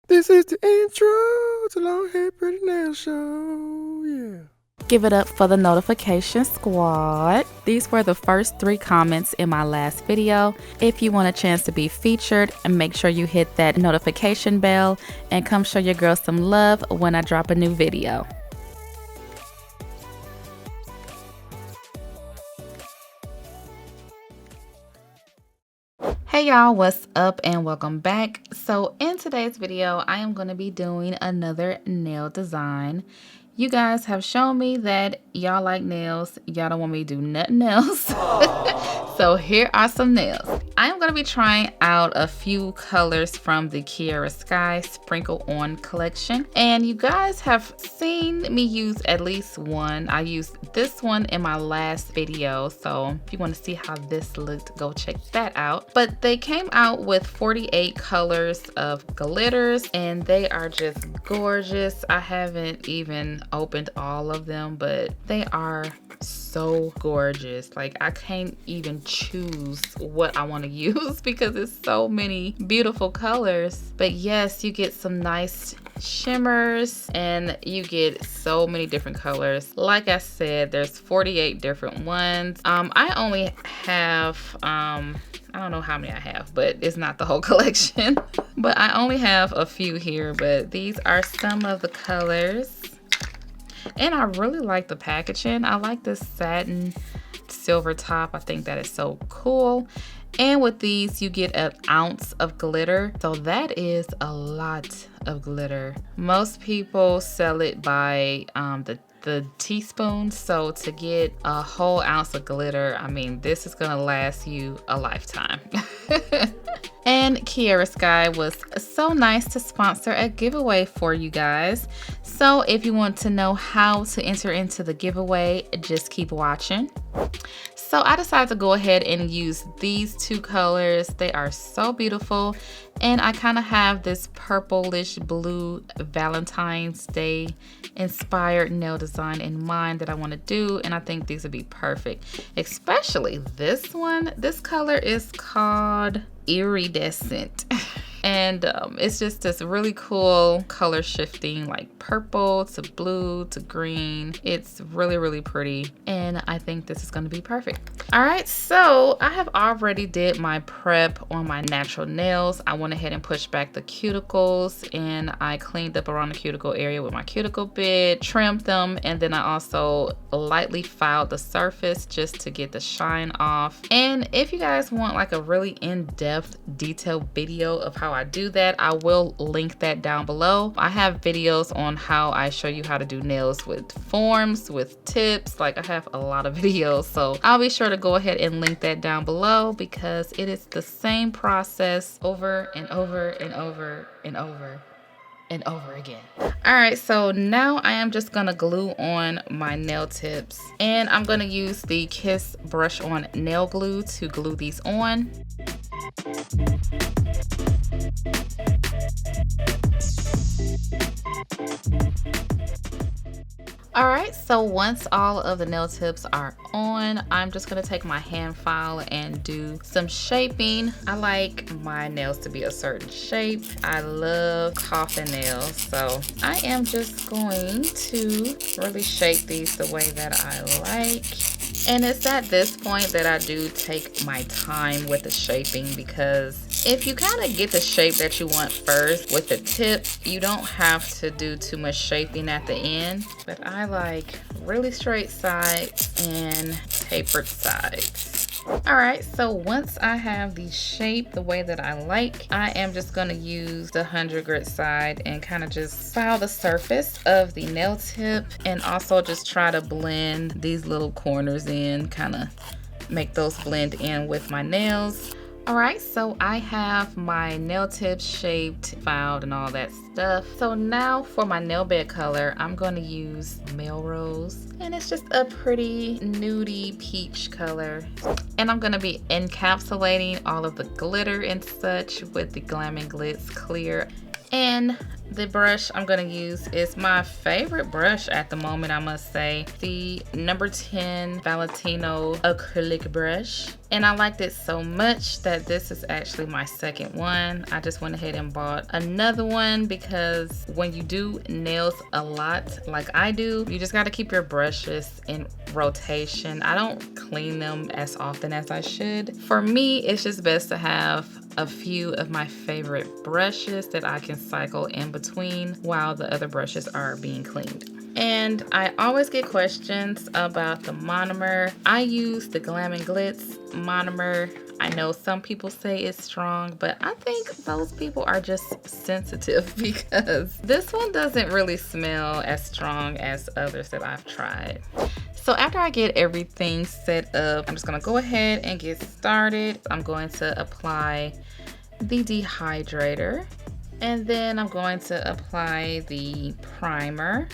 This is the intro to Long Hair Pretty Nail Show, yeah. Give it up for the notification squad. These were the first 3 comments in my last video. If you want a chance to be featured, make sure you hit that notification bell and come show your girl some love when I drop a new video. Hey y'all, what's up and welcome back. So in today's video, I am going to be doing another nail design. You guys have shown me that y'all like nails. Y'all don't want me to do nothing else. So here are some nails. I am going to be trying out a few colors from the Kiara Sky Sprinkle On collection. And you guys have seen me use at least one. I used this one in my last video. So if you want to see how this looked, go check that out. But they came out with 48 colors of glitters and they are just gorgeous. I haven't even opened all of them, but they are so gorgeous. Like, I can't even choose what I want to use because it's so many beautiful colors. But yes, you get some nice shimmers and you get so many different colors. Like I said, there's 48 different ones. I only have I don't know how many I have, but it's not the whole collection. But I only have a few here, but these are some of the colors. And I really like the packaging. I like this satin silver top. I think that is so cool. And with these, you get an ounce of glitter. So that is a lot of glitter. Most people sell it by the teaspoon. So to get a whole ounce of glitter, I mean, this is gonna last you a lifetime. And Kiara Sky was so nice to sponsor a giveaway for you guys. So if you want to know how to enter into the giveaway, just keep watching. So I decided to go ahead and use these 2 colors. They are so beautiful. And I kind of have this purplish blue Valentine's Day inspired nail design in mind that I want to do. And I think these would be perfect, especially this one. This color is called Iridescent. And it's just this really cool color shifting, like purple to blue to green. It's really, really pretty. And I think this is going to be perfect. All right, so I have already did my prep on my natural nails. I went ahead and pushed back the cuticles and I cleaned up around the cuticle area with my cuticle bit, trimmed them, and then I also lightly filed the surface just to get the shine off. And if you guys want like a really in-depth, detailed video of how I do that, I will link that down below. I have videos on how I show you how to do nails with forms, with tips. Like, I have a lot of videos, so I'll be sure to go ahead and link that down below because it is the same process over and over and over and over and over again. All right, so now I am just gonna glue on my nail tips and I'm gonna use the Kiss brush on nail glue to glue these on. All right, so once all of the nail tips are on, I'm just gonna take my hand file and do some shaping. I like my nails to be a certain shape. I love coffin nails, so I am just going to really shape these the way that I like. And it's at this point that I do take my time with the shaping because if you kind of get the shape that you want first with the tip, you don't have to do too much shaping at the end. But I like really straight sides and tapered sides. All right, so once I have the shape the way that I like, I am just gonna use the 100 grit side and kind of just file the surface of the nail tip and also just try to blend these little corners in, kind of make those blend in with my nails. All right, so I have my nail tips shaped, filed, and all that stuff. So now for my nail bed color, I'm going to use Melrose, and it's just a pretty nudie peach color. And I'm going to be encapsulating all of the glitter and such with the Glam and Glitz clear. And The brush I'm gonna use is my favorite brush at the moment, I must say. The number 10 Valentine acrylic brush. And I liked it so much that this is actually my second one. I just went ahead and bought another one because when you do nails a lot like I do, you just gotta keep your brushes in rotation. I don't clean them as often as I should. For me, it's just best to have a few of my favorite brushes that I can cycle in between while the other brushes are being cleaned. And I always get questions about the Monomer. I use the Glam and Glitz Monomer. I know some people say it's strong, but I think those people are just sensitive because this one doesn't really smell as strong as others that I've tried. So after I get everything set up, I'm just gonna go ahead and get started. I'm going to apply the dehydrator, and then I'm going to apply the primer.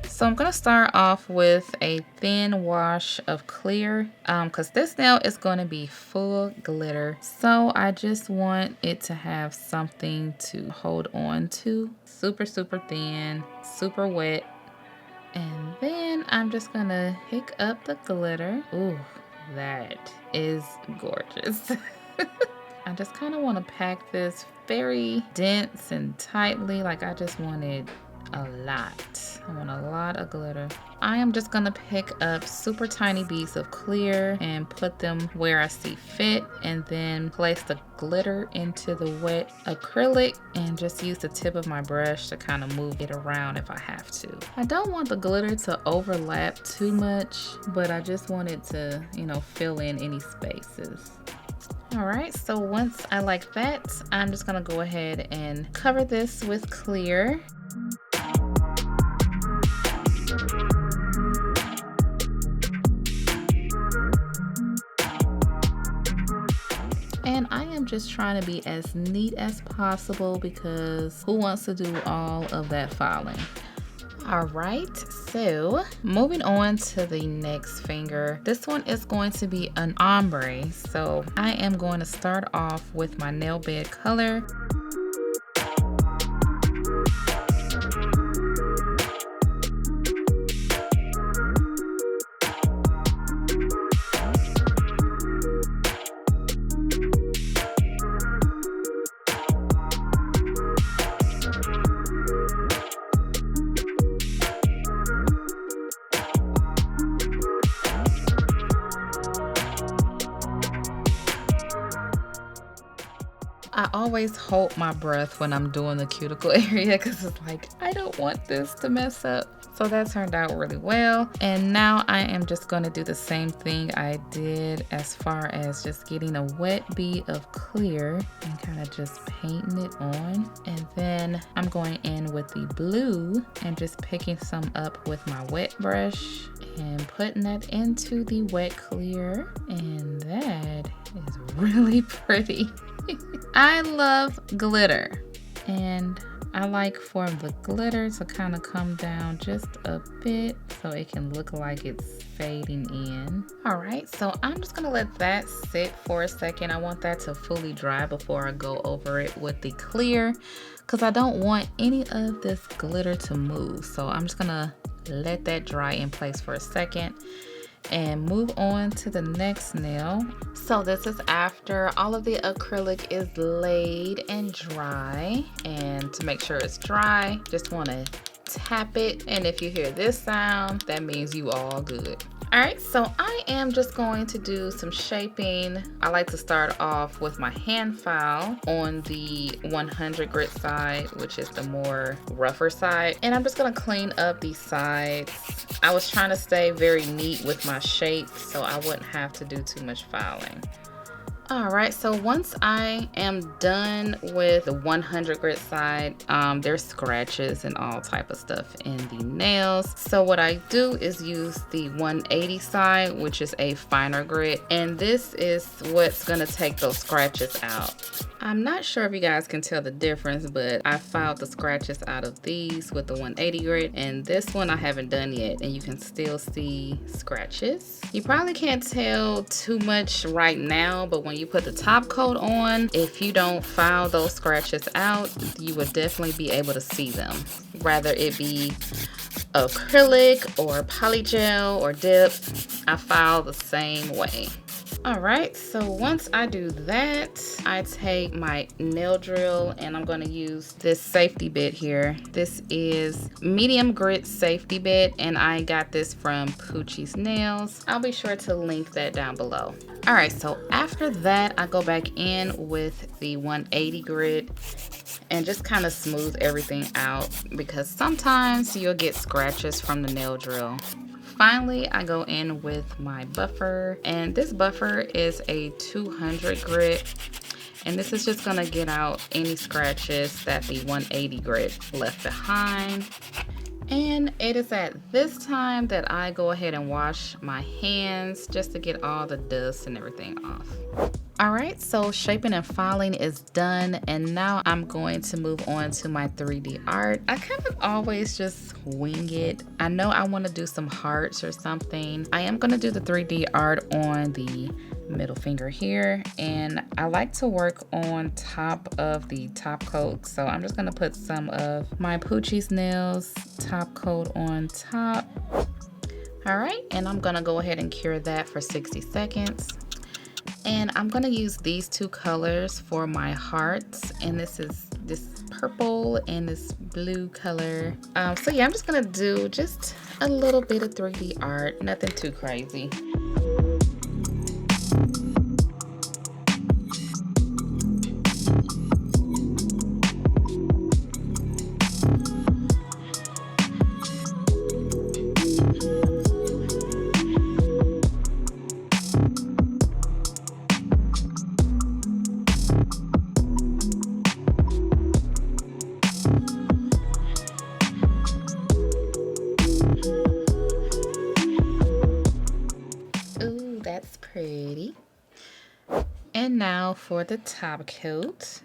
So I'm gonna start off with a thin wash of clear because this nail is going to be full glitter. So I just want it to have something to hold on to. Super, super thin, super wet. And then I'm just gonna pick up the glitter. Ooh, that is gorgeous. I just kind of want to pack this very dense and tightly. Like I just wanted a lot. I want a lot of glitter. I am just gonna pick up super tiny beads of clear and put them where I see fit, and then place the glitter into the wet acrylic and just use the tip of my brush to kind of move it around if I have to. I don't want the glitter to overlap too much, but I just want it to, you know, fill in any spaces. All right, so once I like that, I'm just gonna go ahead and cover this with clear. And I am just trying to be as neat as possible because who wants to do all of that filing? All right, so moving on to the next finger. This one is going to be an ombre. So I am going to start off with my nail bed color. I always hold my breath when I'm doing the cuticle area because it's like, I don't want this to mess up. So that turned out really well. And now I am just going to do the same thing I did as far as just getting a wet bead of clear and kind of just painting it on. And then I'm going in with the blue and just picking some up with my wet brush and putting that into the wet clear. And that is really pretty. I love glitter, and I like for the glitter to kind of come down just a bit so it can look like it's fading in. All right, so I'm just gonna let that sit for a second. I want that to fully dry before I go over it with the clear because I don't want any of this glitter to move. So I'm just gonna let that dry in place for a second and move on to the next nail. So this is after all of the acrylic is laid and dry, and to make sure it's dry, just want to tap it, and if you hear this sound, that means you all good. All right, so I am just going to do some shaping. I like to start off with my hand file on the 100 grit side, which is the more rougher side. And I'm just gonna clean up these sides. I was trying to stay very neat with my shape so I wouldn't have to do too much filing. All right, so once I am done with the 100 grit side, there's scratches and all type of stuff in the nails. So what I do is use the 180 side, which is a finer grit, and this is what's gonna take those scratches out. I'm not sure if you guys can tell the difference, but I filed the scratches out of these with the 180 grit, and this one I haven't done yet, and you can still see scratches. You probably can't tell too much right now, but when when you put the top coat on, if you don't file those scratches out, you would definitely be able to see them. Rather it be acrylic or polygel or dip, I file the same way. Alright, so once I do that, I take my nail drill and I'm going to use this safety bit here. This is medium grit safety bit and I got this from Poochie's Nails. I'll be sure to link that down below. Alright, so after that, I go back in with the 180 grit and just kind of smooth everything out because sometimes you'll get scratches from the nail drill. Finally, I go in with my buffer, and this buffer is a 200 grit, and this is just gonna get out any scratches that the 180 grit left behind. And it is at this time that I go ahead and wash my hands just to get all the dust and everything off. Alright, so shaping and filing is done, and now I'm going to move on to my 3D art. I kind of always just wing it. I know I want to do some hearts or something. I am going to do the 3D art on the middle finger here, and I like to work on top of the top coat, so I'm just going to put some of my Poochie's Nails top coat on top. Alright, and I'm going to go ahead and cure that for 60 seconds. And I'm gonna use these two colors for my hearts, and this is this purple and this blue color. So yeah, I'm just gonna do just a little bit of 3D art, nothing too crazy. That's pretty. And now for the top coat.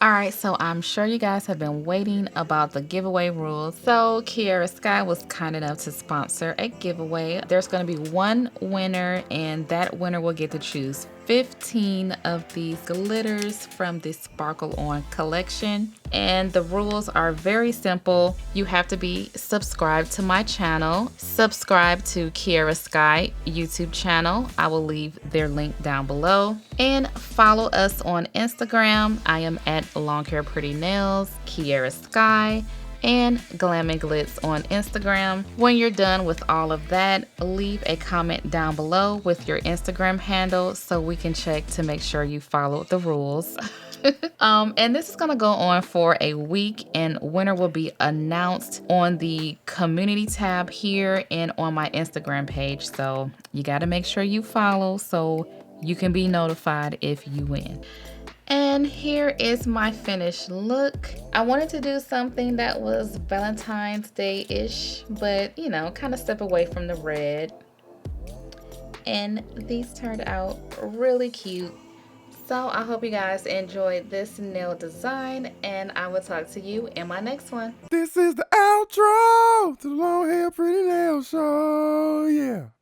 Alright, so I'm sure you guys have been waiting about the giveaway rules. So Kiara Sky was kind enough to sponsor a giveaway. There's going to be one winner, and that winner will get to choose 15 of these glitters from the Sparkle On collection. And the rules are very simple. You have to be subscribed to my channel, subscribe to Kiara Sky YouTube channel. I will leave their link down below. And follow us on Instagram. I am at Long Hair Pretty Nails, Kiara Sky, and Glam and Glitz on Instagram. When you're done with all of that, leave a comment down below with your Instagram handle so we can check to make sure you follow the rules. And this is gonna go on for a week, and winner will be announced on the community tab here and on my Instagram page. So you gotta make sure you follow so you can be notified if you win. And here is my finished look. I wanted to do something that was Valentine's Day-ish, but you know, kind of step away from the red. And these turned out really cute. So I hope you guys enjoyed this nail design, and I will talk to you in my next one. This is the outro to the Long Hair Pretty Nail Show, yeah.